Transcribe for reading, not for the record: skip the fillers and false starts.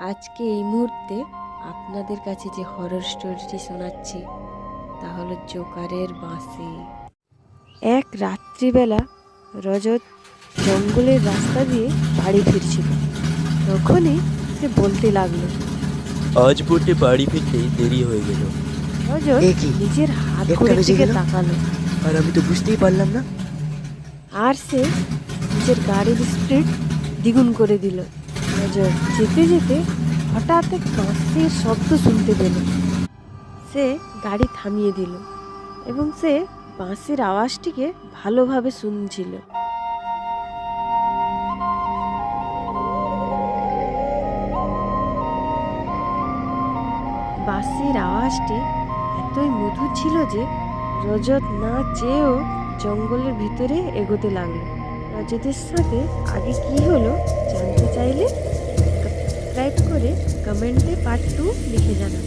আজকে এই মুহূর্তে আপনাদের কাছে যে হরর স্টোরিটি শোনাচ্ছি তা হলো জোকারের বাঁশি। এক রাত্রিবেলা রজত জঙ্গলের রাস্তা দিয়ে বাড়ি ফিরছিল। তখনই সে বলতে লাগলো, আজ পড়তে বাড়ি ফিরতে দেরি হয়ে গেল। রজত এ কি? নিজের হাত একটা ঘড়ির বেজে দিকে গেল? তাকালো আর আমি তো বুঝতেই পারলাম না। আর সে নিজের গাড়ির স্পিড দ্বিগুণ করে দিল। রজত যেতে যেতে হঠাৎ এক বাঁশির শব্দ শুনতে পেল। সে গাড়ি থামিয়ে দিল এবং সে বাঁশির আওয়াজটিকে ভালোভাবে শুনছিল। বাঁশির আওয়াজটি এতই মধুর ছিল যে রজত না চেয়েও জঙ্গলের ভিতরে এগোতে লাগলো। রজতের সাথে আগে কি হলো জানতে চাইলে সাবস্ক্রাইব করে কমেন্টে পার্ট 2 লিখে জানান।